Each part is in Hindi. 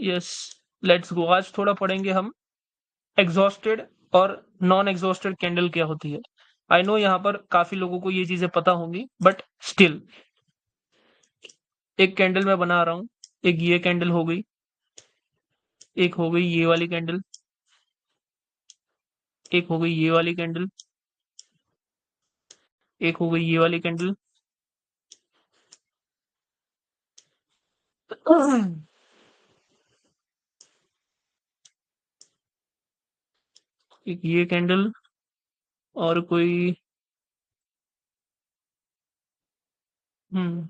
Yes, let's go. आज थोड़ा पढ़ेंगे हम एग्जॉस्टेड और नॉन एग्जॉस्टेड कैंडल क्या होती है। आई नो यहाँ पर काफी लोगों को ये चीजें पता होंगी, बट स्टिल एक कैंडल मैं बना रहा हूँ। एक ये कैंडल हो गई, एक हो गई ये वाली कैंडल, एक हो गई ये वाली कैंडल, एक हो गई ये वाली कैंडल, एक ये कैंडल, और कोई हम्म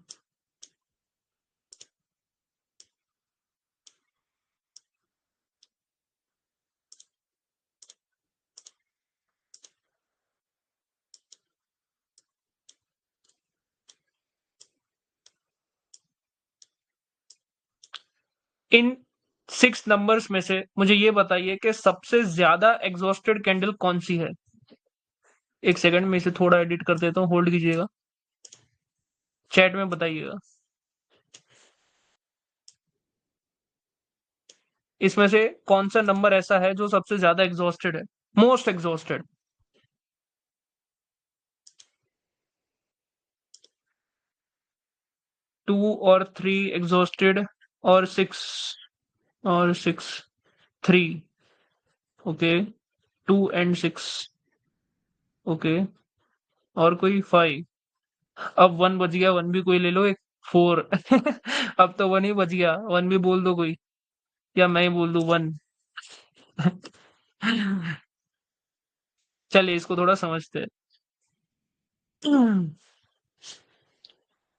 इन 6 नंबर्स में से मुझे ये बताइए कि सबसे ज्यादा एग्जॉस्टेड कैंडल कौन सी है। एक सेकंड में इसे थोड़ा एडिट कर देता हूँ, होल्ड कीजिएगा, चैट में बताइएगा। इसमें से कौन सा नंबर ऐसा है जो सबसे ज्यादा एग्जॉस्टेड है, मोस्ट एग्जॉस्टेड। 2 और 3 एग्जॉस्टेड, और 3। Okay, 2 and 6। ओके, और कोई 5। अब 1 बच गया, 1 भी कोई ले लो, एक 4। अब तो 1 ही बच गया, 1 भी बोल दो कोई, या मैं ही बोल दूं 1। चलिए इसको थोड़ा समझते हैं।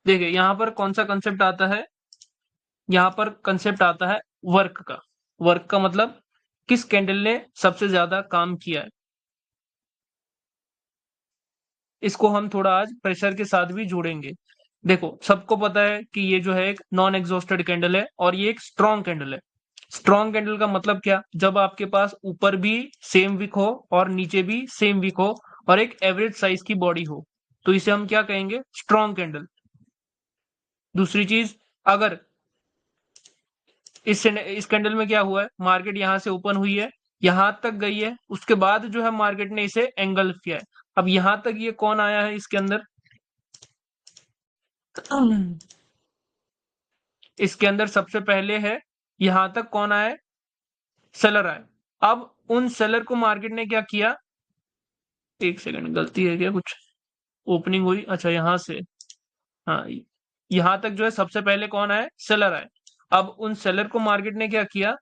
देखिए यहाँ पर कौन सा कंसेप्ट आता है। यहाँ पर कंसेप्ट आता है वर्क का। वर्क का मतलब किस कैंडल ने सबसे ज्यादा काम किया है। इसको हम थोड़ा आज प्रेशर के साथ भी जोड़ेंगे। देखो सबको पता है कि ये जो है एक नॉन एग्जॉस्टेड कैंडल है और ये एक स्ट्रॉन्ग कैंडल है। स्ट्रॉन्ग कैंडल का मतलब क्या, जब आपके पास ऊपर भी सेम विक हो और नीचे भी सेम विक हो और एक एवरेज साइज की बॉडी हो, तो इसे हम क्या कहेंगे, स्ट्रॉन्ग कैंडल। दूसरी चीज, अगर इस कैंडल में क्या हुआ है, मार्केट यहां से ओपन हुई है, यहां तक गई है, उसके बाद जो है मार्केट ने इसे एंगल्फ किया है। अब यहां तक ये कौन आया है इसके अंदर, इसके अंदर सबसे पहले है, यहां तक कौन आया है, सेलर आए। अब उन सेलर को मार्केट ने क्या किया, एक सेकंड, गलती है क्या कुछ, ओपनिंग हुई, अच्छा यहां से, हाँ, यहां तक जो है सबसे पहले कौन आए, सेलर आए। अब उन सेलर को मार्केट ने क्या किया,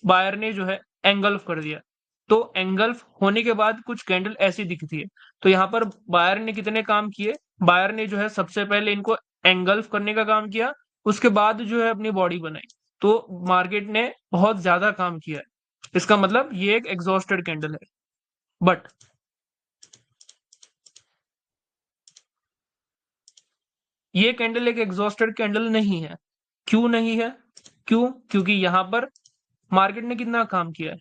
बायर ने जो है एंगल्फ कर दिया। तो एंगल्फ होने के बाद कुछ कैंडल ऐसी दिखती है। तो यहाँ पर बायर ने कितने काम किए, बायर ने जो है सबसे पहले इनको एंगल्फ करने का काम किया, उसके बाद जो है अपनी बॉडी बनाई। तो मार्केट ने बहुत ज्यादा काम किया है। इसका मतलब ये एक एग्जॉस्टेड कैंडल है। बट ये कैंडल एक एग्जॉस्टेड कैंडल नहीं है। क्यों नहीं है, क्यों, क्योंकि यहां पर मार्केट ने कितना काम किया है,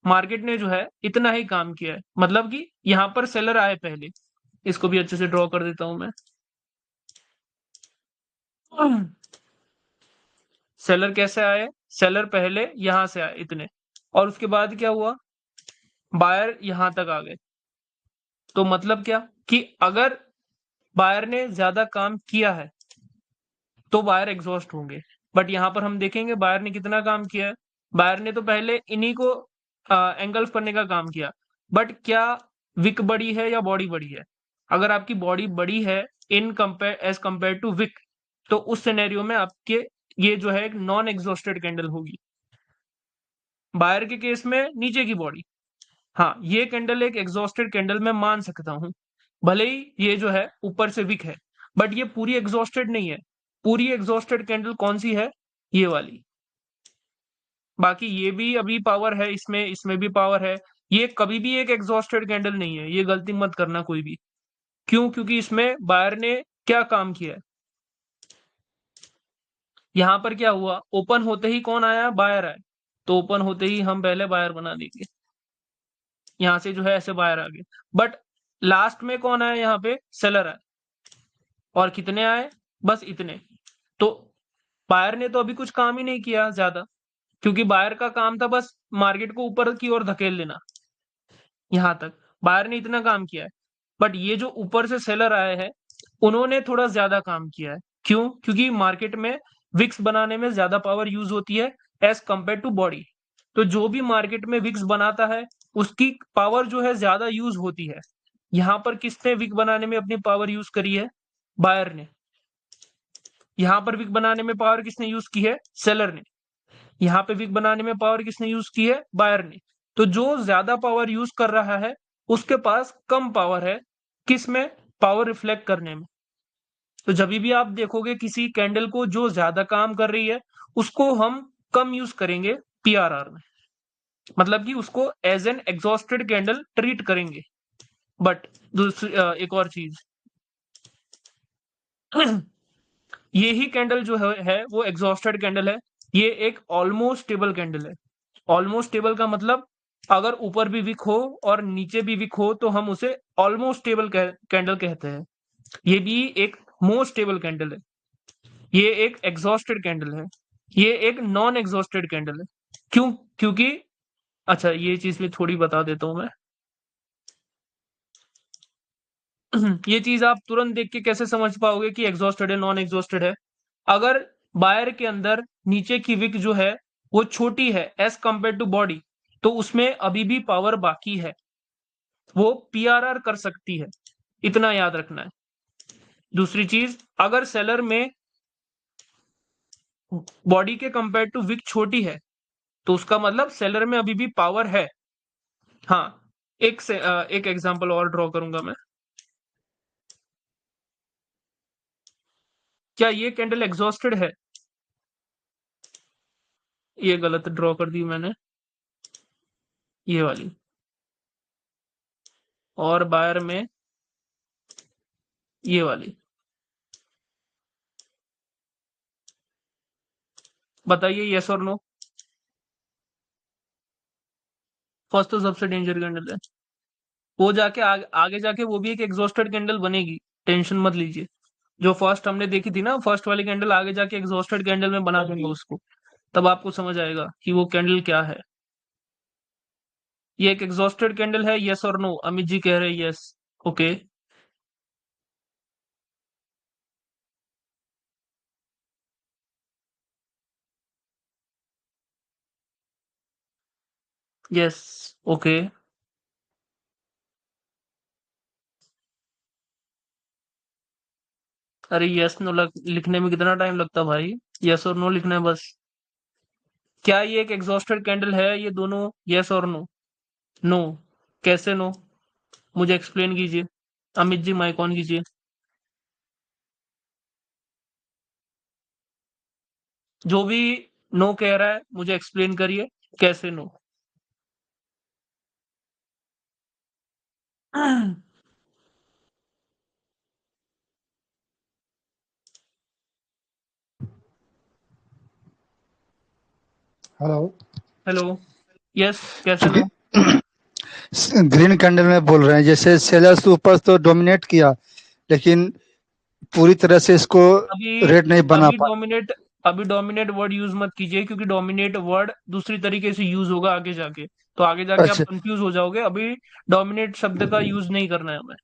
मार्केट ने जो है इतना ही काम किया है। मतलब कि यहां पर सेलर आए पहले, इसको भी अच्छे से ड्रॉ कर देता हूं मैं। सेलर कैसे आए, सेलर पहले यहां से आए इतने, और उसके बाद क्या हुआ, बायर यहां तक आ गए। तो मतलब क्या, कि अगर बायर ने ज्यादा काम किया है तो बायर एग्जॉस्ट होंगे। बट यहां पर हम देखेंगे बायर ने कितना काम किया है। बायर ने तो पहले इन्हीं को एंगल्फ करने का काम किया। बट क्या विक बड़ी है या बॉडी बड़ी है, अगर आपकी बॉडी बड़ी है in compare as compare to wick, तो उस सिनेरियो में आपके ये जो है एक नॉन एग्जॉस्टेड कैंडल होगी। बायर के केस में नीचे की बॉडी, हाँ ये कैंडल एक एग्जॉस्टेड कैंडल मैं मान सकता हूं, भले ही ये जो है ऊपर से विक है, बट ये पूरी एग्जॉस्टेड नहीं है। पूरी एग्जॉस्टेड कैंडल कौन सी है, ये वाली। बाकी ये भी अभी पावर है इसमें, इसमें भी पावर है। ये कभी भी एक एग्जॉस्टेड कैंडल नहीं है, ये गलती मत करना कोई भी। क्यों, क्योंकि इसमें बायर ने क्या काम किया है। यहां पर क्या हुआ, ओपन होते ही कौन आया, बायर आया। तो ओपन होते ही हम पहले बायर बना देंगे, यहां से जो है ऐसे बायर आ गए। बट लास्ट में कौन आया, यहाँ पे सेलर आया, और कितने आए, बस इतने। तो बायर ने तो अभी कुछ काम ही नहीं किया ज्यादा, क्योंकि बायर का काम था बस मार्केट को ऊपर की ओर धकेल लेना, यहां तक बायर ने इतना काम किया है। बट ये जो ऊपर से सेलर आए हैं, उन्होंने थोड़ा ज्यादा काम किया है। क्यों? क्योंकि मार्केट में विक्स बनाने में ज्यादा पावर यूज होती है एज कंपेयर टू बॉडी। तो जो भी मार्केट में विक्स बनाता है, उसकी पावर जो है ज्यादा यूज होती है। यहां पर किसने विक बनाने में अपनी पावर यूज करी है? बायर ने। यहां पर विक बनाने में पावर किसने यूज की है? सेलर ने। यहाँ पे विक बनाने में पावर किसने यूज की है? बायर ने। तो जो ज्यादा पावर यूज कर रहा है, उसके पास कम पावर है किस में? पावर रिफ्लेक्ट करने में। तो जब भी आप देखोगे किसी कैंडल को जो ज्यादा काम कर रही है, उसको हम कम यूज करेंगे पीआरआर में, मतलब कि उसको as an exhausted candle treat करेंगे। बट दूसरी एक और चीज, ये ही कैंडल जो है वो एग्जॉस्टेड कैंडल है। ये एक ऑलमोस्ट स्टेबल कैंडल है। ऑलमोस्ट स्टेबल का मतलब, अगर ऊपर भी विक हो और नीचे भी विक हो तो हम उसे ऑलमोस्ट स्टेबल कैंडल कहते हैं। ये भी एक मोस्ट स्टेबल कैंडल है। ये एक एग्जॉस्टेड कैंडल है। ये एक नॉन एग्जॉस्टेड कैंडल है। क्यों? क्योंकि, अच्छा ये चीज भी थोड़ी बता देता हूं मैं। ये चीज आप तुरंत देख के कैसे समझ पाओगे कि एग्जॉस्टेड है नॉन एग्जॉस्टेड है? अगर बायर के अंदर नीचे की विक जो है वो छोटी है एज कंपेयर टू बॉडी, तो उसमें अभी भी पावर बाकी है, वो पीआरआर कर सकती है। इतना याद रखना है। दूसरी चीज, अगर सेलर में बॉडी के कंपेयर टू विक छोटी है, तो उसका मतलब सेलर में अभी भी पावर है। हाँ, एक एग्जांपल और ड्रॉ करूंगा मैं। क्या ये कैंडल एग्जॉस्टेड है? ये गलत ड्रॉ कर दी मैंने, ये वाली। और बायर में ये वाली। बताइए यस और नो। फर्स्ट तो सबसे डेंजर कैंडल है। वो जाके आगे जाके वो भी एक एग्जॉस्टेड कैंडल बनेगी, टेंशन मत लीजिए। जो फर्स्ट हमने देखी थी ना, फर्स्ट वाली कैंडल आगे जाके एग्जॉस्टेड कैंडल में बना दूंगा उसको। तब आपको समझ आएगा कि वो कैंडल क्या है। ये एक एग्जॉस्टेड कैंडल है, यस और नो? अमित जी कह रहे हैं यस। ओके। यस। ओके। अरे यस नो लिखने में कितना टाइम लगता भाई? यस और नो लिखना है बस। क्या ये एक एग्जॉस्टेड कैंडल है? ये दोनों यस और नो? नो। कैसे नो? मुझे एक्सप्लेन कीजिए। अमित जी माइक ऑन कीजिए। जो भी नो कह रहा है मुझे एक्सप्लेन करिए, कैसे नो? हेलो। हेलो। यस, कैसे चूंकि नो? ग्रीन कैंडल में बोल रहे हैं, जैसे सेलर्स ऊपर तो डोमिनेट किया, लेकिन पूरी तरह से इसको अभी रेट नहीं बना अभी पाया। डोमिनेट अभी डोमिनेट वर्ड यूज मत कीजिए, क्योंकि डोमिनेट वर्ड दूसरी तरीके से यूज होगा आगे जाके। तो आगे जाके आप अच्छा। कंफ्यूज हो जाओगे। अभी डोमिनेट शब्द का यूज नहीं करना है हमें।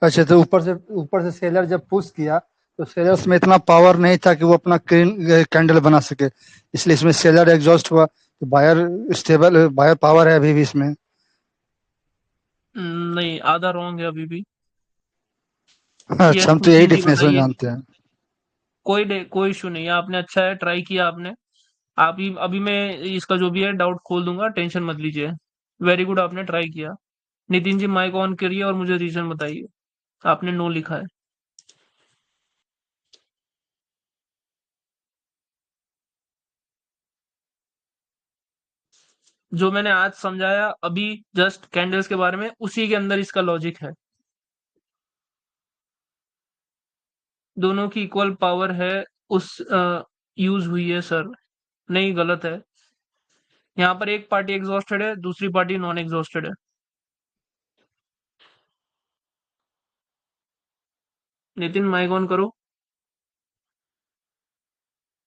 अच्छा, तो ऊपर से सेलर जब पुश किया, तो सेलर्स में इतना पावर नहीं था कि वो अपना ग्रीन कैंडल बना सके, इसलिए इसमें सेलर एग्जॉस्ट हुआ। तो बायर स्टेबल, बायर पावर है अभी भी इसमें। नहीं, आधा रॉन्ग है अभी भी। अच्छा, यस हम तो यही नितिन जी डिफिनेशन बताइए। जानते हैं। कोई इशू नहीं है, आपने अच्छा है, ट्राई किया आपने। आप ही अभी मैं इसका जो भी है डाउट खोल दूंगा, टेंशन मत लीजिए। वेरी गुड, आपने ट्राई किया। नितिन जी माइक ऑन करिए और मुझे रीजन बताइए। आपने नो लिखा है। जो मैंने आज समझाया अभी जस्ट कैंडल्स के बारे में, उसी के अंदर इसका लॉजिक है। दोनों की इक्वल पावर है, उस यूज हुई है सर। नहीं, गलत है। यहाँ पर एक पार्टी एग्जॉस्टेड है, दूसरी पार्टी नॉन एग्जॉस्टेड है। नितिन माइक ऑन करो।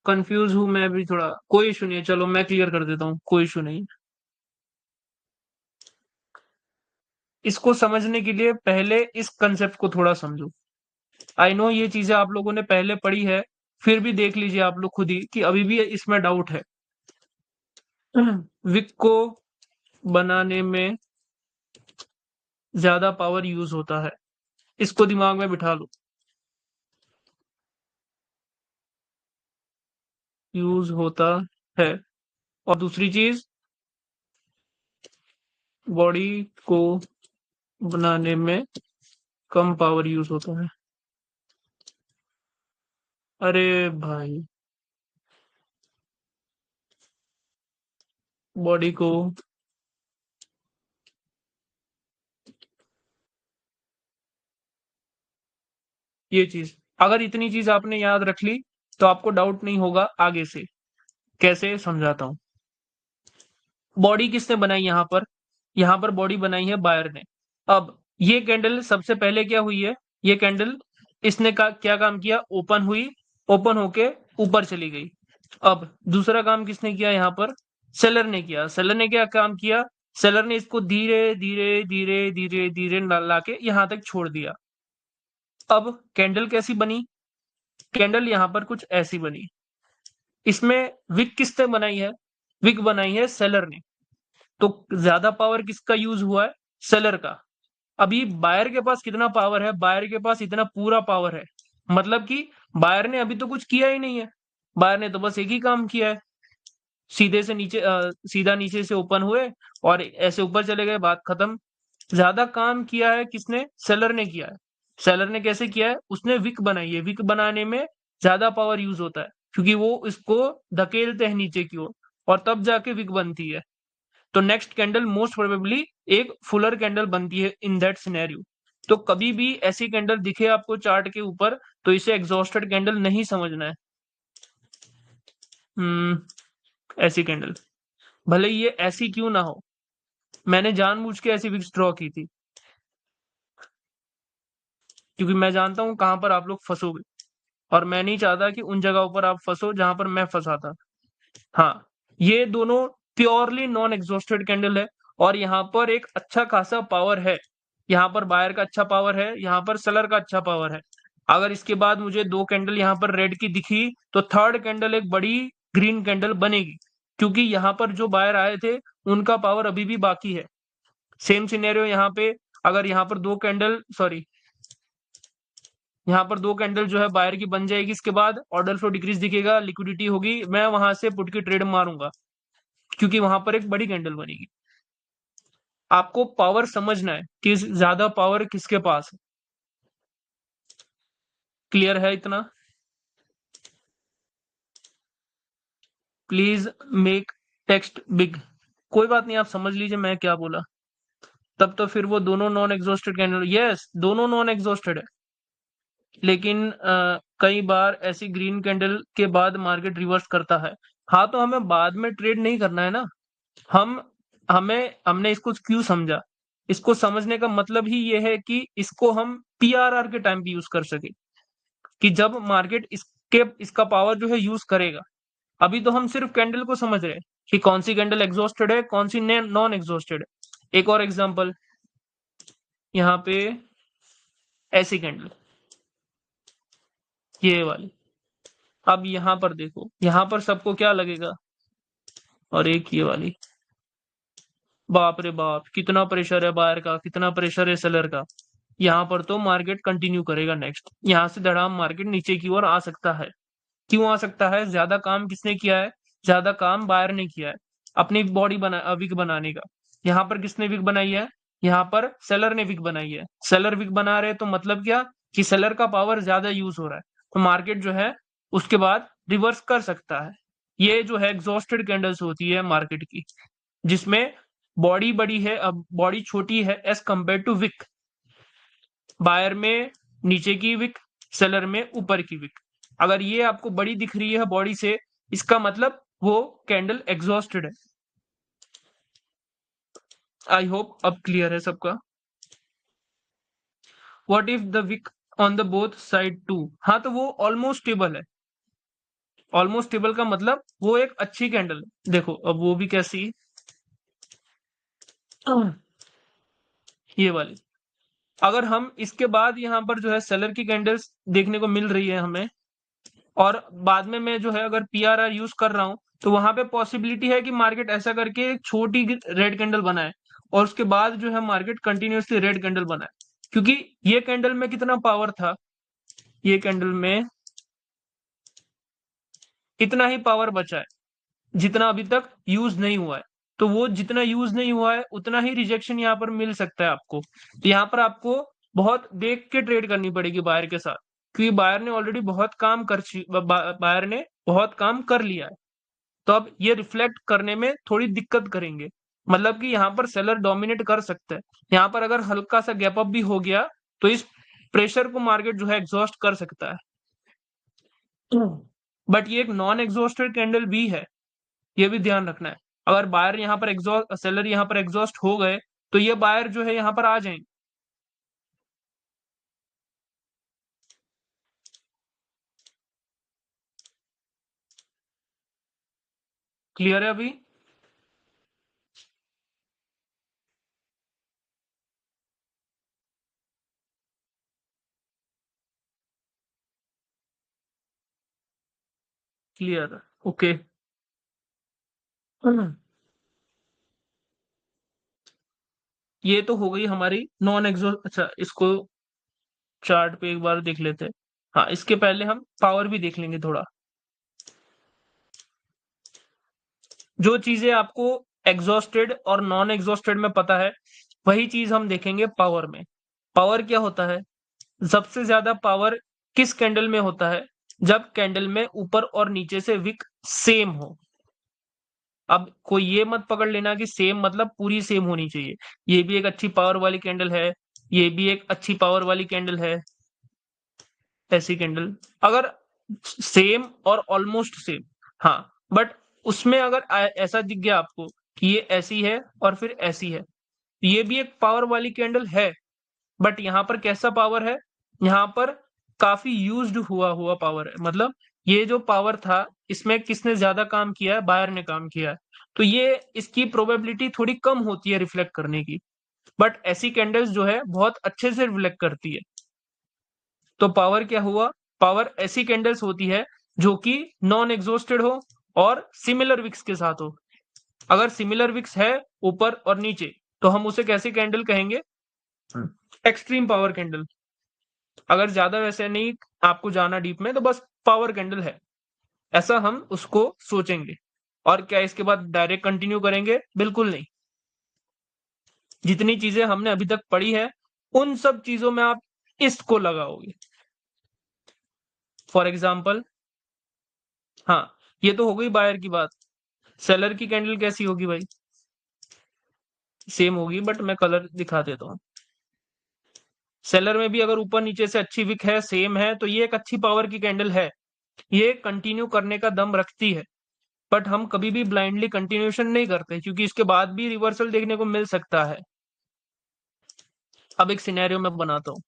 कंफ्यूज हूं मैं भी थोड़ा, कोई इशू नहीं है, चलो मैं क्लियर कर देता हूँ, कोई इशू नहीं। इसको समझने के लिए पहले इस कंसेप्ट को थोड़ा समझो। आई नो ये चीजें आप लोगों ने पहले पढ़ी है, फिर भी देख लीजिए आप लोग खुद ही कि अभी भी इसमें डाउट है। विक को बनाने में ज्यादा पावर यूज होता है, इसको दिमाग में बिठा लो। यूज होता है। और दूसरी चीज, बॉडी को बनाने में कम पावर यूज होता है। अरे भाई, बॉडी को ये चीज, अगर इतनी चीज आपने याद रख ली तो आपको डाउट नहीं होगा आगे से। कैसे समझाता हूं। बॉडी किसने बनाई यहां पर बॉडी बनाई है बायर ने। अब ये कैंडल सबसे पहले क्या हुई है, ये कैंडल इसने क्या काम किया, ओपन हुई, ओपन होके ऊपर चली गई। अब दूसरा काम किसने किया यहां पर, सेलर ने किया। सेलर ने क्या काम किया, सेलर ने इसको धीरे धीरे धीरे धीरे धीरे ला के यहां तक छोड़ दिया। अब कैंडल कैसी बनी, कैंडल यहां पर कुछ ऐसी बनी। इसमें विक किसने बनाई है, विक बनाई है सेलर ने। तो ज्यादा पावर किसका यूज हुआ है, सेलर का। अभी बायर के पास कितना पावर है, बायर के पास इतना पूरा पावर है, मतलब कि बायर ने अभी तो कुछ किया ही नहीं है। बायर ने तो बस एक ही काम किया है, सीधे से नीचे सीधा नीचे से ओपन हुए और ऐसे ऊपर चले गए, बात खत्म। ज्यादा काम किया है किसने, सेलर ने किया है। सेलर ने कैसे किया है, उसने विक बनाई है। विक बनाने में ज्यादा पावर यूज होता है, क्योंकि वो इसको धकेलते हैं नीचे की ओर और तब जाके विक बनती है। तो नेक्स्ट कैंडल मोस्ट प्रोबेबली एक फुलर कैंडल बनती है इन दैट सिनेरियो। तो कभी भी ऐसी कैंडल दिखे आपको चार्ट के ऊपर तो इसे एग्जॉस्टेड कैंडल नहीं समझना है। ऐसी कैंडल, भले ये ऐसी क्यों ना हो, मैंने जानबूझ के ऐसी विक्स ड्रॉ की थी, क्योंकि मैं जानता हूं कहां पर आप लोग फंसोगे और मैं नहीं चाहता कि उन जगहों पर आप फंसो जहां पर मैं फंसा था। हाँ, ये दोनों प्योरली नॉन एग्जॉस्टेड कैंडल है और यहाँ पर एक अच्छा खासा पावर है। यहाँ पर बायर का अच्छा पावर है, यहाँ पर सेलर का अच्छा पावर है। अगर इसके बाद मुझे दो कैंडल यहाँ पर रेड की दिखी तो थर्ड कैंडल एक बड़ी ग्रीन कैंडल बनेगी, क्योंकि यहाँ पर जो बायर आए थे उनका पावर अभी भी बाकी है। सेम सिनेरियो यहाँ पे, अगर यहाँ पर दो कैंडल सॉरी यहाँ पर दो कैंडल जो है बायर की बन जाएगी, इसके बाद ऑर्डर फ्लो डिक्रीज दिखेगा, लिक्विडिटी होगी, मैं वहां से पुट की ट्रेड मारूंगा, क्योंकि वहां पर एक बड़ी कैंडल बनेगी। आपको पावर समझना है कि ज्यादा पावर किसके पास है। क्लियर है इतना? Please make text big. कोई बात नहीं, आप समझ लीजिए मैं क्या बोला। तब तो फिर वो दोनों नॉन एग्जॉस्टेड कैंडल, यस दोनों नॉन एग्जॉस्टेड है, लेकिन कई बार ऐसी ग्रीन कैंडल के बाद मार्केट रिवर्स करता है। हाँ, तो हमें बाद में ट्रेड नहीं करना है ना। हम हमें हमने इसको क्यों समझा, इसको समझने का मतलब ही ये है कि इसको हम पीआरआर के टाइम पे यूज कर सके, कि जब मार्केट इसका पावर जो है यूज करेगा। अभी तो हम सिर्फ कैंडल को समझ रहे हैं कि कौन सी कैंडल एग्जॉस्टेड है, कौन सी नॉन एग्जॉस्टेड है। एक और एग्जांपल, यहाँ पे ऐसी कैंडल, ये वाली। अब यहाँ पर देखो, यहाँ पर सबको क्या लगेगा, और एक ये वाली, बाप रे बाप कितना प्रेशर है बायर का, कितना प्रेशर है सेलर का। यहाँ पर तो मार्केट कंटिन्यू करेगा, नेक्स्ट यहाँ से धड़ाम मार्केट नीचे की ओर आ सकता है। क्यों आ सकता है, ज्यादा काम किसने किया है, ज्यादा काम बायर ने किया है अपनी बॉडी विक बनाने का। यहाँ पर किसने विक बनाई है, यहाँ पर सेलर ने विक बनाई है। सेलर विक बना रहे तो मतलब क्या, कि सेलर का पावर ज्यादा यूज हो रहा है, तो मार्केट जो है उसके बाद रिवर्स कर सकता है। ये जो है एग्जॉस्टेड कैंडल्स होती है मार्केट की, जिसमें बॉडी बड़ी है, अब बॉडी छोटी है as compare to wick. Buyer में नीचे की विक, सेलर में ऊपर की विक। अगर ये आपको बड़ी दिख रही है बॉडी से, इसका मतलब वो कैंडल एग्जॉस्टेड है। आई होप अब क्लियर है सबका। What if the wick on the both side too, हाँ तो वो ऑलमोस्ट स्टेबल है। ऑलमोस्ट स्टेबल का मतलब वो एक अच्छी कैंडल है। देखो अब वो भी कैसी है, ये वाली। अगर हम इसके बाद यहाँ पर जो है सेलर की कैंडल्स देखने को मिल रही है हमें, और बाद में मैं जो है अगर पीआरआर यूज कर रहा हूं, तो वहां पे पॉसिबिलिटी है कि मार्केट ऐसा करके एक छोटी रेड कैंडल बनाए और उसके बाद जो है मार्केट कंटिन्यूअसली रेड कैंडल बनाए, क्योंकि ये कैंडल में कितना पावर था, ये कैंडल में इतना ही पावर बचा है जितना अभी तक यूज नहीं हुआ है। तो वो जितना यूज नहीं हुआ है उतना ही रिजेक्शन यहाँ पर मिल सकता है आपको। तो यहाँ पर आपको बहुत देख के ट्रेड करनी पड़ेगी बायर के साथ, क्योंकि बायर ने ऑलरेडी बहुत काम बायर ने बहुत काम कर लिया है। तो अब ये रिफ्लेक्ट करने में थोड़ी दिक्कत करेंगे, मतलब कि यहाँ पर सेलर डोमिनेट कर सकता है। यहाँ पर अगर हल्का सा गैप अप भी हो गया तो इस प्रेशर को मार्केट जो है एग्जॉस्ट कर सकता है। बट ये एक नॉन एग्जॉस्टेड कैंडल भी है, ये भी ध्यान रखना है। अगर बायर यहाँ पर एग्जॉस्ट सेलर यहाँ पर एग्जॉस्ट हो गए तो ये बायर जो है यहाँ पर आ जाएंगे। क्लियर है अभी? क्लियर है, ओके। ये तो हो गई हमारी नॉन एग्जॉस्ट। अच्छा, इसको चार्ट पे एक बार देख लेते हैं। हाँ, इसके पहले हम पावर भी देख लेंगे थोड़ा। जो चीजें आपको एग्जॉस्टेड और नॉन एग्जॉस्टेड में पता है, वही चीज हम देखेंगे पावर में। पावर क्या होता है? सबसे ज्यादा पावर किस कैंडल में होता है? जब कैंडल में ऊपर और नीचे से विक सेम हो। अब कोई ये मत पकड़ लेना कि सेम मतलब पूरी सेम होनी चाहिए। ये भी एक अच्छी पावर वाली कैंडल है, ये भी एक अच्छी पावर वाली कैंडल है, ऐसी कैंडल अगर सेम और ऑलमोस्ट सेम, हाँ, बट उसमें अगर ऐसा दिख गया आपको कि ये ऐसी है और फिर ऐसी है, तो ये भी एक पावर वाली कैंडल है। बट यहाँ पर कैसा पावर है? यहाँ पर काफी यूज्ड हुआ हुआ पावर है, मतलब ये जो पावर था इसमें किसने ज्यादा काम किया है? बायर ने काम किया है। तो ये इसकी प्रोबेबिलिटी थोड़ी कम होती है रिफ्लेक्ट करने की। बट ऐसी कैंडल्स जो है बहुत अच्छे से रिफ्लेक्ट करती है। तो पावर क्या हुआ? पावर ऐसी कैंडल्स होती है जो कि नॉन एग्जॉस्टेड हो और सिमिलर विक्स के साथ हो। अगर सिमिलर विक्स है ऊपर और नीचे, तो हम उसे कैसे कैंडल कहेंगे? Extreme power candle. अगर ज्यादा वैसे नहीं आपको जाना डीप में, तो बस पावर कैंडल है, ऐसा हम उसको सोचेंगे। और क्या इसके बाद डायरेक्ट कंटिन्यू करेंगे? बिल्कुल नहीं। जितनी चीजें हमने अभी तक पढ़ी है उन सब चीजों में आप इसको लगाओगे। फॉर एग्जाम्पल, हाँ, ये तो हो गई बायर की बात। सेलर की कैंडल कैसी होगी भाई? सेम होगी, बट मैं कलर दिखा देता हूँ। सेलर में भी अगर ऊपर नीचे से अच्छी विक है, सेम है, तो ये एक अच्छी पावर की कैंडल है, ये कंटिन्यू करने का दम रखती है। बट हम कभी भी ब्लाइंडली कंटिन्यूएशन नहीं करते, क्योंकि इसके बाद भी रिवर्सल देखने को मिल सकता है। अब एक सिनेरियो में बनाता हूं,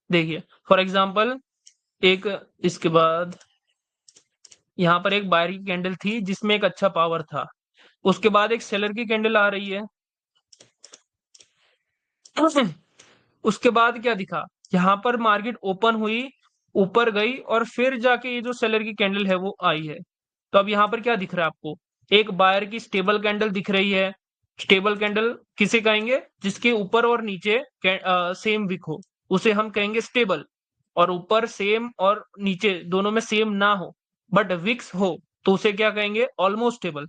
देखिए। फॉर एग्जांपल, एक इसके बाद यहाँ पर एक बायर की कैंडल थी जिसमें एक अच्छा पावर था, उसके बाद एक सेलर की कैंडल आ रही है। उसके बाद क्या दिखा? यहाँ पर मार्केट ओपन हुई, ऊपर गई और फिर जाके ये जो सेलर की कैंडल है वो आई है। तो अब यहाँ पर क्या दिख रहा है आपको? एक बायर की स्टेबल कैंडल दिख रही है। स्टेबल कैंडल किसे कहेंगे? जिसके ऊपर और नीचे सेम विक हो, उसे हम कहेंगे स्टेबल। और ऊपर सेम और नीचे दोनों में सेम ना हो बट विक्स हो, तो उसे क्या कहेंगे? Almost stable.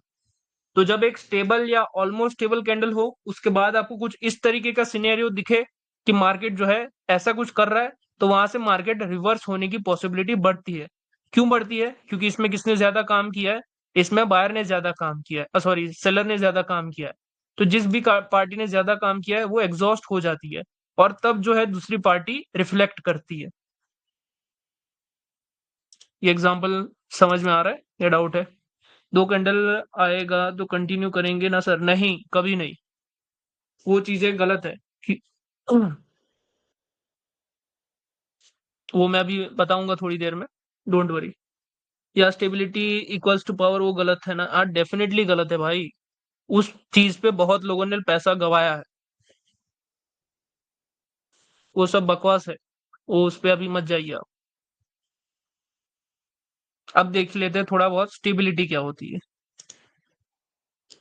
तो जब एक स्टेबल या ऑलमोस्ट स्टेबल कैंडल हो, उसके बाद आपको कुछ इस तरीके का सिनेरियो दिखे कि मार्केट जो है ऐसा कुछ कर रहा है, तो वहां से मार्केट रिवर्स होने की पॉसिबिलिटी बढ़ती है। क्यों बढ़ती है? क्योंकि इसमें किसने ज्यादा काम किया है? इसमें बायर ने ज्यादा काम किया है, सॉरी, सेलर ने ज्यादा काम किया है। तो जिस भी पार्टी ने ज्यादा काम किया है वो एग्जॉस्ट हो जाती है, और तब जो है दूसरी पार्टी रिफ्लेक्ट करती है। ये एग्जाम्पल समझ में आ रहा है या डाउट है? दो कैंडल आएगा तो कंटिन्यू करेंगे ना सर? नहीं, कभी नहीं। वो चीजें गलत है कि वो मैं अभी बताऊंगा थोड़ी देर में, डोंट वरी। या स्टेबिलिटी इक्वल्स टू पावर, वो गलत है ना? हाँ, डेफिनेटली गलत है भाई। उस चीज पे बहुत लोगों ने पैसा गवाया है, वो सब बकवास है। वो उस पे अभी मत जाइए आप। अब देख लेते हैं थोड़ा बहुत स्टेबिलिटी क्या होती है।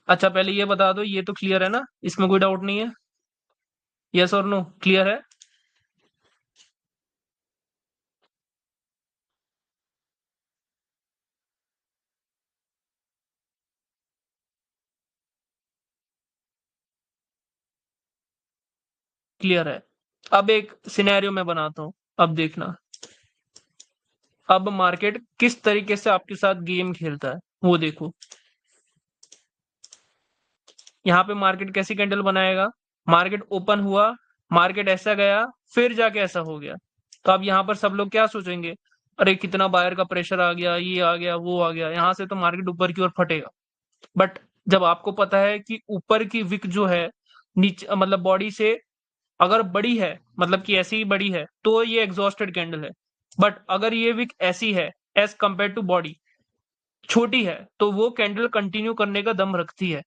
अच्छा, पहले ये बता दो, ये तो क्लियर है ना, इसमें कोई डाउट नहीं है? यस और नो, क्लियर है? क्लियर है। अब एक सिनेरियो में बनाता हूँ, अब देखना। अब मार्केट किस तरीके से आपके साथ गेम खेलता है वो देखो। यहाँ पे मार्केट कैसी कैंडल बनाएगा? मार्केट ओपन हुआ, मार्केट ऐसा गया, फिर जाके ऐसा हो गया। तो अब यहाँ पर सब लोग क्या सोचेंगे? अरे कितना बायर का प्रेशर आ गया, ये आ गया, वो आ गया, यहाँ से तो मार्केट ऊपर की ओर फटेगा। बट जब आपको पता है कि ऊपर की विक जो है, नीचे मतलब बॉडी से अगर बड़ी है, मतलब कि ऐसी ही बड़ी है, तो ये एग्जॉस्टेड कैंडल है। बट अगर ये विक ऐसी है, एज कंपेयर टू बॉडी छोटी है, तो वो कैंडल कंटिन्यू करने का दम रखती है।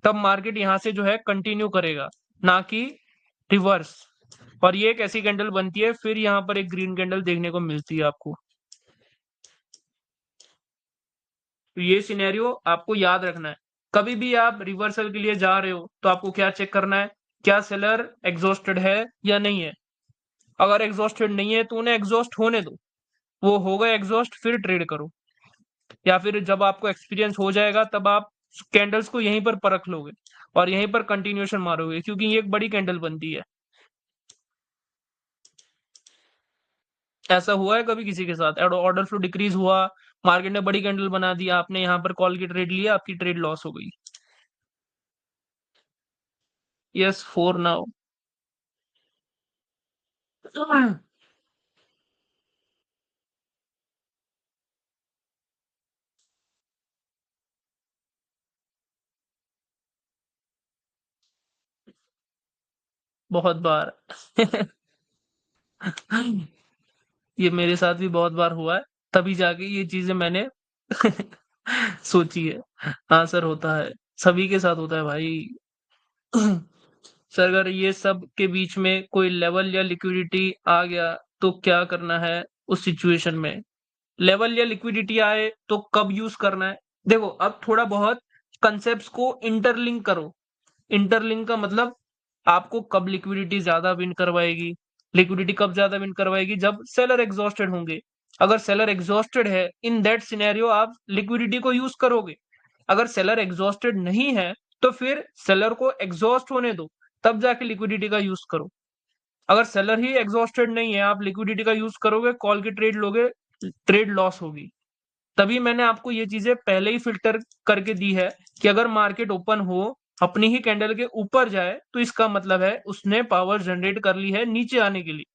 तब मार्केट यहां से जो है कंटिन्यू करेगा, ना कि रिवर्स। और ये एक ऐसी कैंडल बनती है, फिर यहाँ पर एक ग्रीन कैंडल देखने को मिलती है आपको। तो ये सिनेरियो आपको याद रखना है। कभी भी आप रिवर्सल के लिए जा रहे हो तो आपको क्या चेक करना है? क्या सेलर एग्जॉस्टेड है या नहीं है? अगर एग्जॉस्टेड नहीं है तो उन्हें एग्जॉस्ट होने दो, वो हो गए एग्जॉस्ट, फिर ट्रेड करो। या फिर जब आपको एक्सपीरियंस हो जाएगा तब आप कैंडल्स को यहीं पर परख लोगे और यहीं पर कंटिन्यूएशन मारोगे, क्योंकि ये एक बड़ी कैंडल बनती है। ऐसा हुआ है कभी किसी के साथ? ऑर्डर फ्लो डिक्रीज हुआ, मार्केट ने बड़ी कैंडल बना दिया, आपने यहाँ पर कॉल की ट्रेड लिया, आपकी ट्रेड लॉस हो गई। Yes, four now. बहुत बार। ये मेरे साथ भी बहुत बार हुआ है, तभी जाके ये चीजें मैंने सोची है। हाँ सर, होता है, सभी के साथ होता है भाई। सर अगर ये सब के बीच में कोई लेवल या लिक्विडिटी आ गया तो क्या करना है उस सिचुएशन में? लेवल या लिक्विडिटी आए तो कब यूज करना है? देखो, अब थोड़ा बहुत कंसेप्ट्स को इंटरलिंक करो। इंटरलिंक का मतलब, आपको कब लिक्विडिटी ज्यादा विन करवाएगी? लिक्विडिटी कब ज्यादा विन करवाएगी? जब सेलर एग्जॉस्टेड होंगे। अगर सेलर एग्जॉस्टेड है, इन दैट सिनेरियो आप लिक्विडिटी को यूज करोगे। अगर सेलर एग्जॉस्टेड नहीं है, तो फिर सेलर को एग्जॉस्ट होने दो, तब जाके लिक्विडिटी का यूज करो। अगर सेलर ही एग्जॉस्टेड नहीं है, आप लिक्विडिटी का यूज करोगे, कॉल की ट्रेड लोगे, ट्रेड लॉस होगी। तभी मैंने आपको ये चीजें पहले ही फिल्टर करके दी है कि अगर मार्केट ओपन हो, अपनी ही कैंडल के ऊपर जाए, तो इसका मतलब है उसने पावर जनरेट कर ली है नीचे आने के लिए।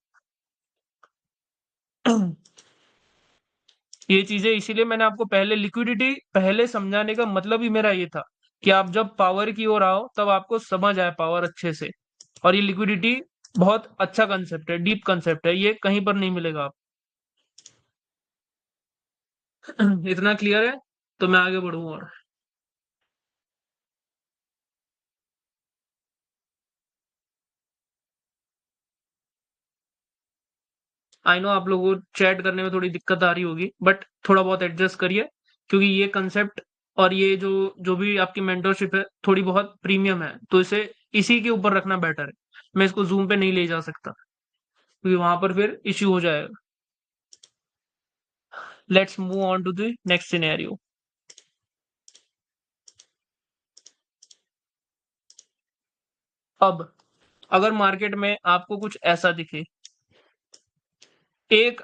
ये चीजें इसीलिए मैंने आपको पहले लिक्विडिटी पहले समझाने का मतलब ही मेरा ये था कि आप जब पावर की ओर आओ तब आपको समझ आए पावर अच्छे से। और ये लिक्विडिटी बहुत अच्छा कंसेप्ट है, डीप कंसेप्ट है, ये कहीं पर नहीं मिलेगा आप। इतना क्लियर है? तो मैं आगे बढ़ूँ और आई नो आप लोगों को चैट करने में थोड़ी दिक्कत आ रही होगी, बट थोड़ा बहुत एडजस्ट करिए, क्योंकि ये कंसेप्ट और ये जो जो भी आपकी मेंटरशिप है थोड़ी बहुत प्रीमियम है, तो इसे इसी के ऊपर रखना बेटर है। मैं इसको जूम पे नहीं ले जा सकता, क्योंकि वहां पर फिर इश्यू हो जाएगा। Let's move on to the next scenario. अब अगर मार्केट में आपको कुछ ऐसा दिखे, एक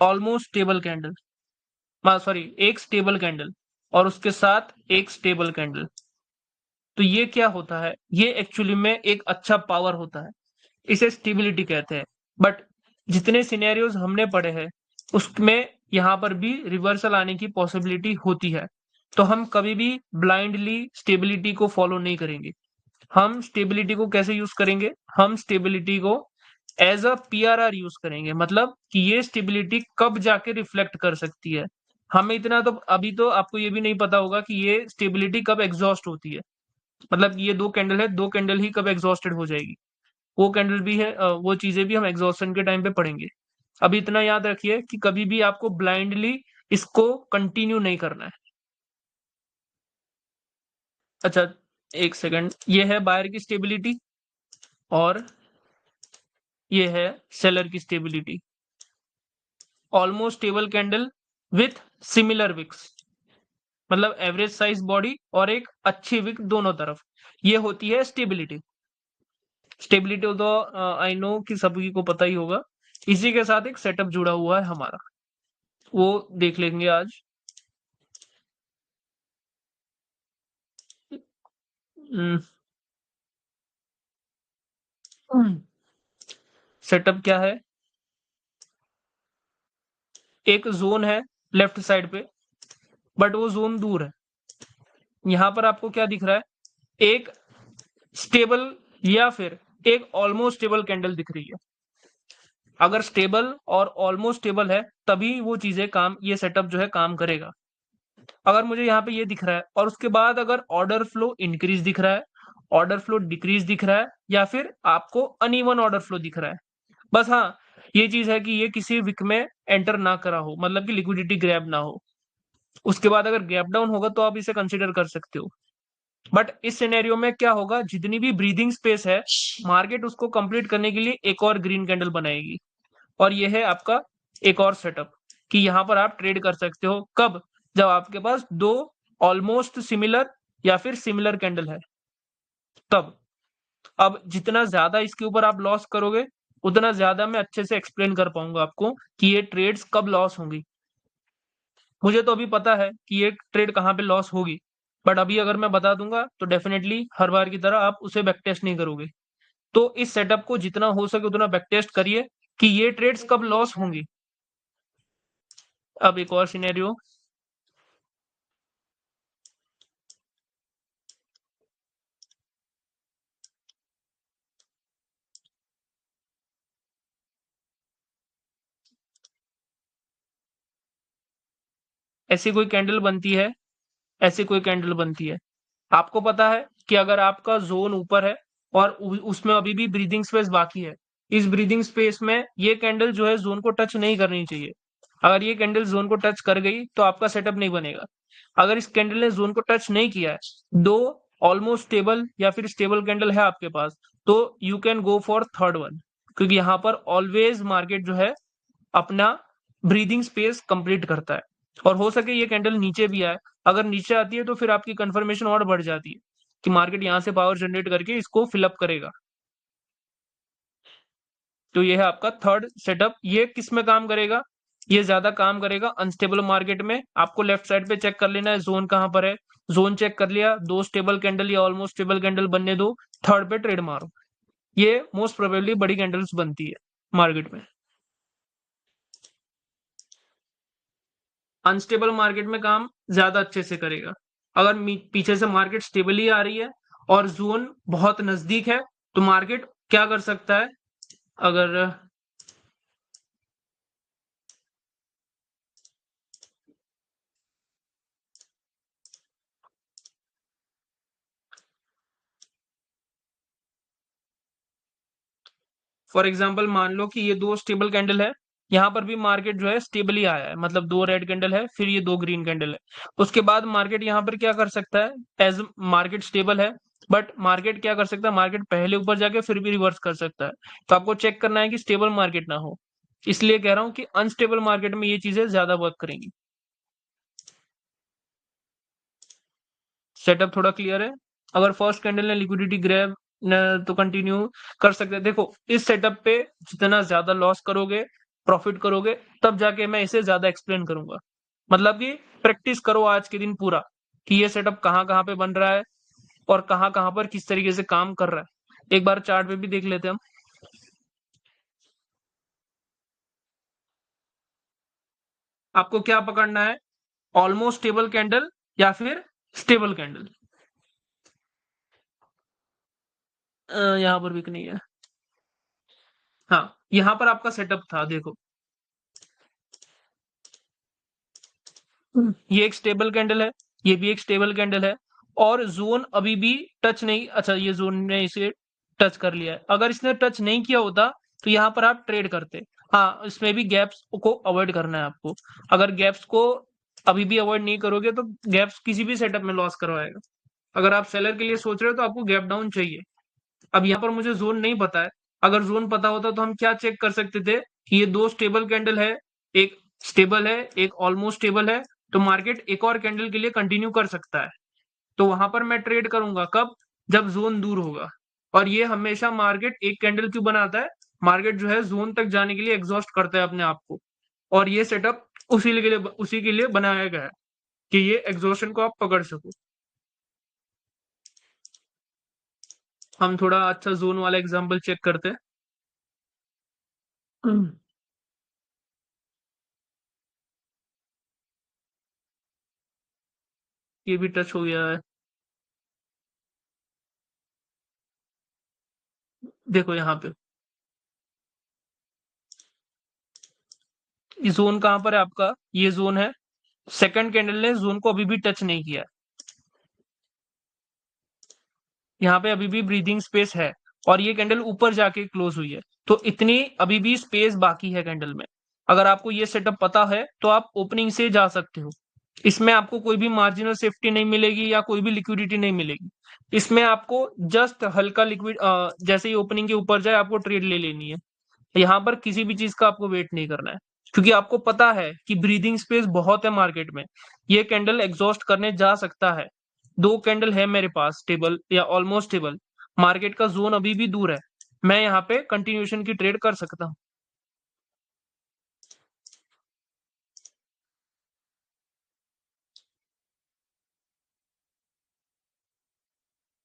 ऑलमोस्ट स्टेबल कैंडल, सॉरी, एक स्टेबल कैंडल और उसके साथ एक स्टेबल कैंडल, तो ये क्या होता है? ये एक्चुअली में एक अच्छा पावर होता है, इसे स्टेबिलिटी कहते हैं। बट जितने सिनेरियोज हमने पढ़े हैं उसमें यहाँ पर भी रिवर्सल आने की पॉसिबिलिटी होती है। तो हम कभी भी ब्लाइंडली स्टेबिलिटी को फॉलो नहीं करेंगे। हम स्टेबिलिटी को कैसे यूज करेंगे? हम स्टेबिलिटी को एज अ पीआरआर यूज करेंगे, मतलब कि ये स्टेबिलिटी कब जाके रिफ्लेक्ट कर सकती है। हमें इतना तो अभी तो आपको ये भी नहीं पता होगा कि ये स्टेबिलिटी कब एग्जॉस्ट होती है, मतलब ये दो कैंडल है, दो कैंडल ही कब एग्जॉस्टेड हो जाएगी, वो कैंडल भी है, वो चीजें भी हम एग्जॉस्शन के टाइम पे पढ़ेंगे। अभी इतना याद रखिए कि कभी भी आपको ब्लाइंडली इसको कंटिन्यू नहीं करना है। अच्छा, एक सेकंड, ये है बायर की स्टेबिलिटी और ये है सेलर की stability. Almost stable candle with similar wicks, मतलब एवरेज साइज बॉडी और एक अच्छी विक दोनों तरफ, ये होती है स्टेबिलिटी। स्टेबिलिटी तो आई नो कि सभी को पता ही होगा। इसी के साथ एक सेटअप जुड़ा हुआ है हमारा, वो देख लेंगे आज। सेटअप क्या है, एक जोन है लेफ्ट साइड पे, बट वो जोन दूर है। यहां पर आपको क्या दिख रहा है, एक स्टेबल या फिर एक ऑलमोस्ट स्टेबल कैंडल दिख रही है। अगर स्टेबल और ऑलमोस्ट स्टेबल है तभी वो चीजें काम, ये सेटअप जो है काम करेगा। अगर मुझे यहाँ पे ये दिख रहा है और उसके बाद अगर ऑर्डर फ्लो इंक्रीज दिख रहा है, ऑर्डर फ्लो डिक्रीज दिख रहा है, या फिर आपको अनइवन ऑर्डर फ्लो दिख रहा है, बस हाँ, ये चीज है कि ये किसी विक में एंटर ना करा हो, मतलब कि लिक्विडिटी ग्रैब ना हो। उसके बाद अगर गैप डाउन होगा तो आप इसे कंसिडर कर सकते हो। बट इस सिनेरियो में क्या होगा, जितनी भी ब्रीदिंग स्पेस है, मार्केट उसको कंप्लीट करने के लिए एक और ग्रीन कैंडल बनाएगी। और ये है आपका एक और सेटअप कि यहां पर आप ट्रेड कर सकते हो कब, जब आपके पास दो ऑलमोस्ट सिमिलर या फिर सिमिलर कैंडल है तब। अब जितना ज्यादा इसके ऊपर आप लॉस करोगे उतना ज्यादा मैं अच्छे से एक्सप्लेन कर पाऊंगा आपको कि ये ट्रेड्स कब लॉस होंगी। मुझे तो अभी पता है कि ये ट्रेड कहाँ पे लॉस होगी, बट अभी अगर मैं बता दूंगा तो डेफिनेटली हर बार की तरह आप उसे बैक टेस्ट नहीं करोगे। तो इस सेटअप को जितना हो सके उतना बैक टेस्ट करिए कि ये ट्रेड्स कब लॉस होंगी। अब एक और सिनेरियो, ऐसी कोई कैंडल बनती है, ऐसी कोई कैंडल बनती है, आपको पता है कि अगर आपका जोन ऊपर है और उसमें अभी भी ब्रीदिंग स्पेस बाकी है, इस ब्रीदिंग स्पेस में ये कैंडल जो है जोन को टच नहीं करनी चाहिए। अगर ये कैंडल जोन को टच कर गई तो आपका सेटअप नहीं बनेगा। अगर इस कैंडल ने जोन को टच नहीं किया है, दो ऑलमोस्ट स्टेबल या फिर स्टेबल कैंडल है आपके पास, तो you can go for third one, क्योंकि यहां पर ऑलवेज मार्केट जो है अपना ब्रीदिंग स्पेस कंप्लीट करता है। और हो सके ये कैंडल नीचे भी आए, अगर नीचे आती है तो फिर आपकी कंफर्मेशन और बढ़ जाती है कि मार्केट यहां से पावर जनरेट करके इसको फिलअप करेगा। तो ये है आपका थर्ड सेटअप। ये किस में काम करेगा, ये ज्यादा काम करेगा अनस्टेबल मार्केट में। आपको लेफ्ट साइड पे चेक कर लेना है जोन कहां पर है, जोन चेक कर लिया, दो स्टेबल कैंडल या ऑलमोस्ट स्टेबल कैंडल बनने दो, थर्ड पे ट्रेड मारो। ये मोस्ट प्रोबेबली बड़ी कैंडल्स बनती है मार्केट में। अनस्टेबल मार्केट में काम ज्यादा अच्छे से करेगा। अगर पीछे से मार्केट स्टेबली आ रही है और जोन बहुत नजदीक है तो मार्केट क्या कर सकता है, अगर फॉर एग्जांपल मान लो कि ये दो स्टेबल कैंडल है, यहां पर भी मार्केट जो है स्टेबली आया है, मतलब दो रेड कैंडल है फिर ये दो ग्रीन कैंडल है। उसके बाद मार्केट यहां पर क्या कर सकता है, एज मार्केट स्टेबल है, बट मार्केट क्या कर सकता है, मार्केट पहले ऊपर जाके फिर भी रिवर्स कर सकता है। तो आपको चेक करना है कि स्टेबल मार्केट ना हो, इसलिए कह रहा हूं कि अनस्टेबल मार्केट में ये चीजें ज्यादा वर्क करेंगी। सेटअप थोड़ा क्लियर है। अगर फर्स्ट कैंडल ने लिक्विडिटी ग्रैब तो कंटिन्यू कर सकते हैं। देखो इस सेटअप पे जितना ज्यादा लॉस करोगे, प्रॉफिट करोगे, तब जाके मैं इसे ज्यादा एक्सप्लेन करूंगा। मतलब कि प्रैक्टिस करो आज के दिन पूरा कि ये सेटअप कहाँ कहाँ पे बन रहा है और कहाँ कहाँ पर किस तरीके से काम कर रहा है। एक बार चार्ट पे भी देख लेते हैं हम। आपको क्या पकड़ना है, ऑलमोस्ट स्टेबल कैंडल या फिर स्टेबल कैंडल। यहाँ पर भी नहीं है। हाँ, यहाँ पर आपका सेटअप था, देखो ये एक स्टेबल कैंडल है, ये भी एक स्टेबल कैंडल है, और जोन अभी भी टच नहीं, अच्छा ये जोन ने इसे टच कर लिया है। अगर इसने टच नहीं किया होता तो यहाँ पर आप ट्रेड करते। हाँ, इसमें भी गैप्स को अवॉइड करना है आपको। अगर गैप्स को अभी भी अवॉइड नहीं करोगे तो गैप्स किसी भी सेटअप में लॉस करवाएगा। अगर आप सेलर के लिए सोच रहे हो तो आपको गैप डाउन चाहिए। अब यहाँ पर मुझे जोन नहीं पता है, अगर जोन पता होता तो हम क्या चेक कर सकते थे कि ये दो स्टेबल कैंडल है, एक स्टेबल है, एक ऑलमोस्ट स्टेबल है, तो मार्केट एक और कैंडल के लिए कंटिन्यू कर सकता है। तो वहां पर मैं ट्रेड करूंगा कब? जब जोन दूर होगा। और ये हमेशा मार्केट एक कैंडल क्यों बनाता है? मार्केट जो है जोन तक जाने के लिए एग्जॉस्ट करता है अपने आप को, और ये सेटअप उसी के लिए बनाया गया है कि ये एग्जॉस्शन को आप पकड़ सको। हम थोड़ा अच्छा जोन वाला एग्जांपल चेक करते हैं। ये भी टच हो गया है, देखो यहाँ पे ये जोन कहाँ पर है आपका? ये जोन है, सेकंड कैंडल ने जोन को अभी भी टच नहीं किया है। यहाँ पे अभी भी ब्रीदिंग स्पेस है, और ये कैंडल ऊपर जाके क्लोज हुई है, तो इतनी अभी भी स्पेस बाकी है कैंडल में। अगर आपको ये सेटअप पता है तो आप ओपनिंग से जा सकते हो। इसमें आपको कोई भी मार्जिनल सेफ्टी नहीं मिलेगी या कोई भी लिक्विडिटी नहीं मिलेगी। इसमें आपको जस्ट हल्का लिक्विड, जैसे ही ओपनिंग के ऊपर जाए आपको ट्रेड ले लेनी है। यहाँ पर किसी भी चीज का आपको वेट नहीं करना है, क्योंकि आपको पता है कि ब्रीदिंग स्पेस बहुत है मार्केट में। ये कैंडल एग्जॉस्ट करने जा सकता है। दो कैंडल है मेरे पास स्टेबल या ऑलमोस्ट स्टेबल, मार्केट का जोन अभी भी दूर है, मैं यहाँ पे कंटिन्यूएशन की ट्रेड कर सकता हूँ।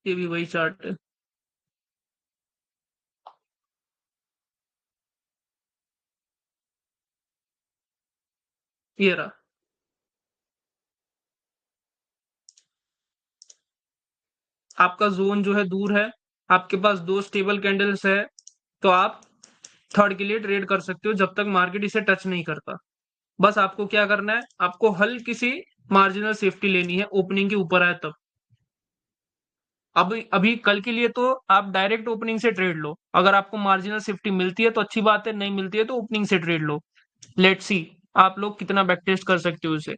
ये भी वही चार्ट है, ये रहा। आपका जोन जो है दूर है, आपके पास दो स्टेबल कैंडल्स है, तो आप थर्ड के लिए ट्रेड कर सकते हो जब तक मार्केट इसे टच नहीं करता। बस आपको क्या करना है, आपको हल्की सी मार्जिनल सेफ्टी लेनी है ओपनिंग के ऊपर आए तब। अभी अभी कल के लिए तो आप डायरेक्ट ओपनिंग से ट्रेड लो, अगर आपको मार्जिनल सेफ्टी मिलती है तो अच्छी बात है, नहीं मिलती है तो ओपनिंग से ट्रेड लो। लेट्स सी आप लोग कितना बैक टेस्ट कर सकते हो इसे।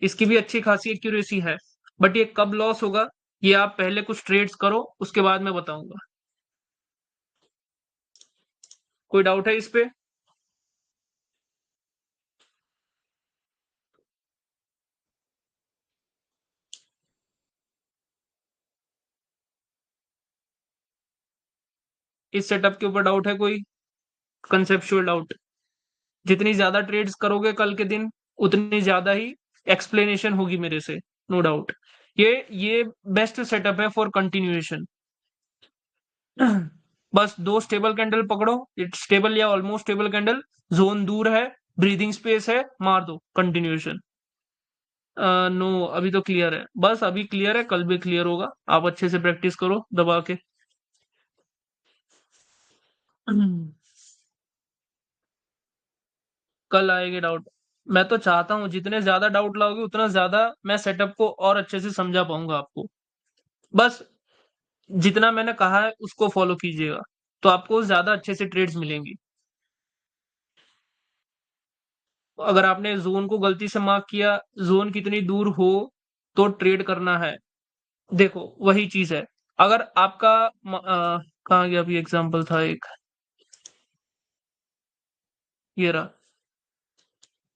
इसकी भी अच्छी खासी एक्यूरेसी है, बट ये कब लॉस होगा, ये आप पहले कुछ ट्रेड्स करो उसके बाद मैं बताऊंगा। कोई डाउट है इस पे? इस सेटअप के ऊपर डाउट है कोई? Conceptual doubt? जितनी ज्यादा ट्रेड्स करोगे कल के दिन उतनी ज्यादा ही एक्सप्लेनेशन होगी मेरे से, नो डाउट। ये बेस्ट सेटअप है फॉर कंटिन्यूएशन। बस दो स्टेबल कैंडल पकड़ो, स्टेबल या ऑलमोस्ट स्टेबल कैंडल, जोन दूर है, ब्रीदिंग स्पेस है, मार दो कंटिन्यूएशन। नो, अभी तो क्लियर है, बस अभी क्लियर है, कल भी क्लियर होगा, आप अच्छे से प्रैक्टिस करो दबा के। कल आएंगे डाउट। मैं तो चाहता हूँ जितने ज्यादा डाउट लाओगे उतना ज्यादा मैं सेटअप को और अच्छे से समझा पाऊंगा आपको। बस जितना मैंने कहा है उसको फॉलो कीजिएगा, तो आपको ज्यादा अच्छे से ट्रेड्स मिलेंगी। अगर आपने जोन को गलती से मार्क किया, जोन कितनी दूर हो तो ट्रेड करना है। देखो वही चीज है, अगर आपका कहाँ गया अभी एग्जांपल था एक, ये रहा।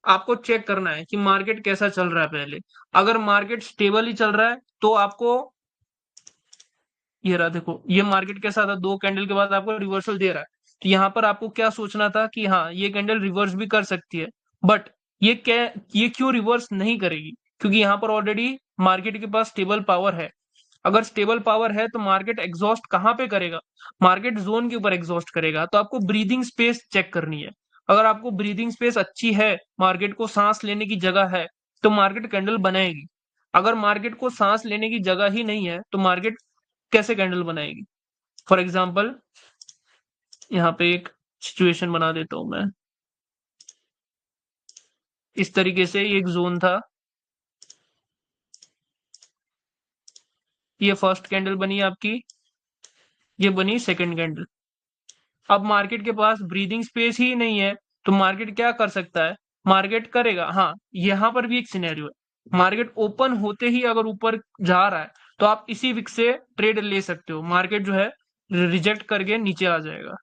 आपको चेक करना है कि मार्केट कैसा चल रहा है पहले। अगर मार्केट स्टेबल ही चल रहा है तो आपको, ये रहा देखो, ये मार्केट कैसा था, दो कैंडल के बाद आपको रिवर्सल दे रहा है। तो यहाँ पर आपको क्या सोचना था कि हाँ ये कैंडल रिवर्स भी कर सकती है, बट ये क्या, ये क्यों रिवर्स नहीं करेगी? क्योंकि यहाँ पर ऑलरेडी मार्केट के पास स्टेबल पावर है। अगर स्टेबल पावर है तो मार्केट एग्जॉस्ट कहाँ पे करेगा? मार्केट जोन के ऊपर एग्जॉस्ट करेगा। तो आपको ब्रीदिंग स्पेस चेक करनी है। अगर आपको ब्रीदिंग स्पेस अच्छी है, मार्केट को सांस लेने की जगह है, तो मार्केट कैंडल बनाएगी। अगर मार्केट को सांस लेने की जगह ही नहीं है तो मार्केट कैसे कैंडल बनाएगी? फॉर एग्जाम्पल यहाँ पे एक सिचुएशन बना देता हूं मैं। इस तरीके से एक जोन था, ये फर्स्ट कैंडल बनी आपकी, ये बनी सेकंड कैंडल। अब मार्केट के पास ब्रीदिंग स्पेस ही नहीं है, तो मार्केट क्या कर सकता है? मार्केट करेगा, हाँ यहां पर भी एक सिनेरियो है, मार्केट ओपन होते ही अगर ऊपर जा रहा है तो आप इसी विक से ट्रेड ले सकते हो। मार्केट जो है रिजेक्ट करके नीचे आ जाएगा,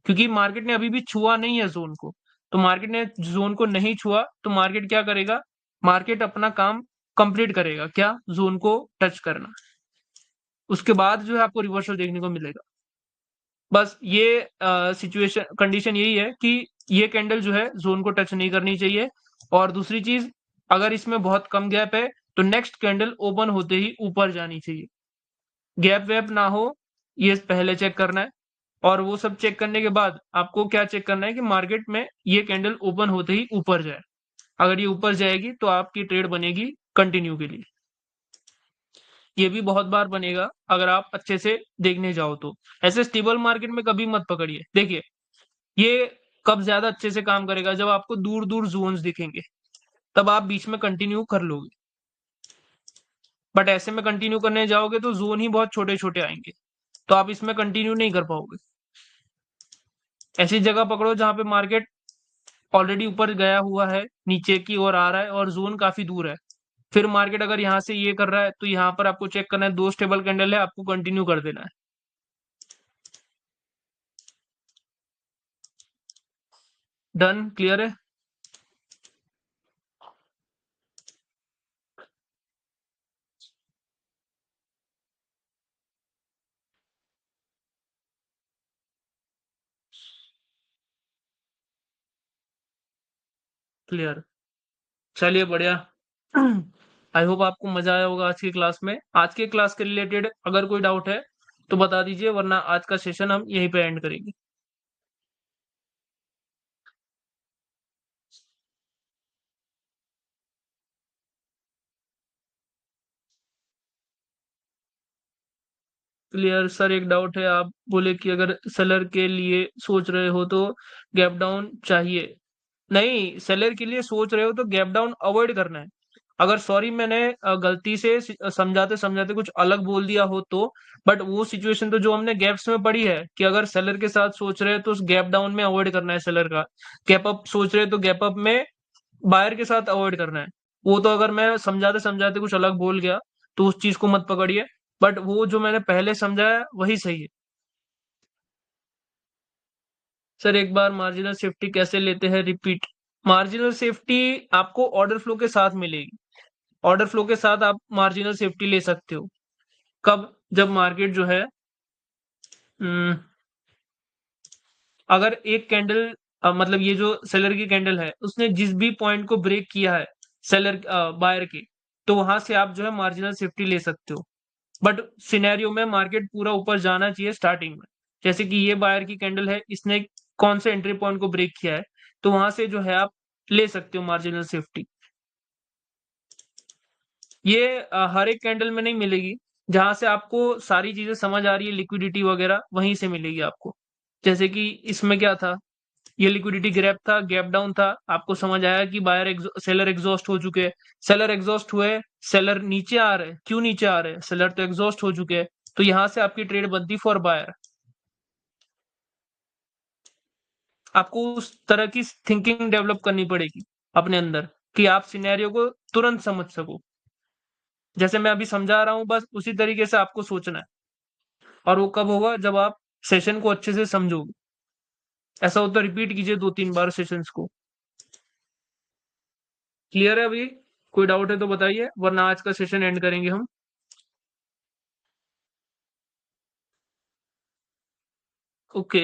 क्योंकि मार्केट ने अभी भी छुआ नहीं है जोन को। तो मार्केट ने जोन को नहीं छुआ तो मार्केट क्या करेगा? मार्केट अपना काम कंप्लीट करेगा, क्या? जोन को टच करना। उसके बाद जो है आपको रिवर्सल देखने को मिलेगा। बस ये सिचुएशन कंडीशन यही है कि ये कैंडल जो है जोन को टच नहीं करनी चाहिए। और दूसरी चीज, अगर इसमें बहुत कम गैप है तो नेक्स्ट कैंडल ओपन होते ही ऊपर जानी चाहिए। गैप वैप ना हो, ये पहले चेक करना है। और वो सब चेक करने के बाद आपको क्या चेक करना है कि मार्केट में ये कैंडल ओपन होते ही ऊपर जाए। अगर ये ऊपर जाएगी तो आपकी ट्रेड बनेगी कंटिन्यू के लिए। ये भी बहुत बार बनेगा अगर आप अच्छे से देखने जाओ तो। ऐसे स्टेबल मार्केट में कभी मत पकड़िए। देखिए, ये कब ज्यादा अच्छे से काम करेगा? जब आपको दूर दूर जोन्स दिखेंगे, तब आप बीच में कंटिन्यू कर लोगे। बट ऐसे में कंटिन्यू करने जाओगे तो जोन ही बहुत छोटे छोटे आएंगे, तो आप इसमें कंटिन्यू नहीं कर पाओगे। ऐसी जगह पकड़ो जहां पे मार्केट ऑलरेडी ऊपर गया हुआ है, नीचे की ओर आ रहा है और जोन काफी दूर है। फिर मार्केट अगर यहाँ से ये कर रहा है तो यहाँ पर आपको चेक करना है, दो स्टेबल कैंडल है, आपको कंटिन्यू कर देना है। डन? क्लियर है? क्लियर। चलिए बढ़िया। आई होप आपको मजा आया होगा आज की क्लास में। आज के क्लास के रिलेटेड अगर कोई डाउट है तो बता दीजिए, वरना आज का सेशन हम यहीं पे एंड करेंगे। Clear sir. एक डाउट है, आप बोले कि अगर सेलर के लिए सोच रहे हो तो गैप डाउन चाहिए। नहीं, सेलर के लिए सोच रहे हो तो गैप डाउन अवॉइड करना है। अगर सॉरी मैंने गलती से समझाते समझाते कुछ अलग बोल दिया हो तो, बट वो सिचुएशन तो जो हमने गैप्स में पढ़ी है कि अगर सेलर के साथ सोच रहे हैं तो उस गैप डाउन में अवॉइड करना है सेलर का। गैप अप सोच रहे हैं तो गैप अप में बायर के साथ अवॉइड करना है। वो तो अगर मैं समझाते समझाते कुछ अलग बोल गया तो उस चीज को मत पकड़िए, बट वो जो मैंने पहले समझाया वही सही है। सर एक बार मार्जिनल सेफ्टी कैसे लेते हैं? रिपीट। मार्जिनल सेफ्टी आपको ऑर्डर फ्लो के साथ मिलेगी। ऑर्डर फ्लो के साथ आप मार्जिनल सेफ्टी ले सकते हो। कब? जब मार्केट जो है हम्म, अगर एक कैंडल मतलब ये जो सेलर की कैंडल है उसने जिस भी पॉइंट को ब्रेक किया है सेलर बायर के, तो वहां से आप जो है मार्जिनल सेफ्टी ले सकते हो। बट सिनेरियो में मार्केट पूरा ऊपर जाना चाहिए स्टार्टिंग में। जैसे कि ये बायर की कैंडल है, इसने कौन से एंट्री पॉइंट को ब्रेक किया है, तो वहां से जो है आप ले सकते हो मार्जिनल सेफ्टी। ये हर एक कैंडल में नहीं मिलेगी। जहां से आपको सारी चीजें समझ आ रही है, लिक्विडिटी वगैरह, वहीं से मिलेगी आपको। जैसे कि इसमें क्या था, ये लिक्विडिटी गैप था, गैप डाउन था, आपको समझ आया कि सेलर एग्जॉस्ट हो चुके हैं। सेलर एग्जॉस्ट हुए, सेलर नीचे आ रहे हैं। क्यों नीचे आ रहे हैं? सेलर तो एग्जॉस्ट हो चुके हैं, तो यहां से आपकी ट्रेड बनती फॉर बायर। आपको उस तरह की थिंकिंग डेवलप करनी पड़ेगी अपने अंदर कि आप सिनेरियो को तुरंत समझ सको। जैसे मैं अभी समझा रहा हूं, बस उसी तरीके से आपको सोचना है। और वो कब होगा? जब आप सेशन को अच्छे से समझोगे। ऐसा होता रिपीट कीजिए 2-3 बार सेशंस को। क्लियर है अभी? कोई डाउट है तो बताइए, वरना आज का सेशन एंड करेंगे हम। Okay.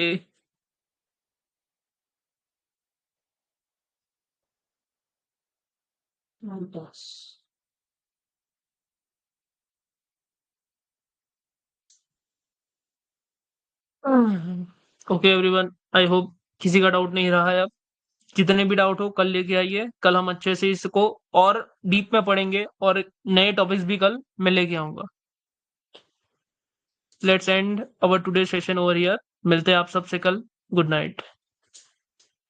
Okay everyone, I hope किसी का डाउट नहीं रहा है अब। जितने भी डाउट हो कल लेके आइए, कल हम अच्छे से इसको और डीप में पढ़ेंगे और नए टॉपिक्स भी कल मैं लेके आऊंगा। Let's and our today session over here. मिलते हैं आप सबसे कल। Good night.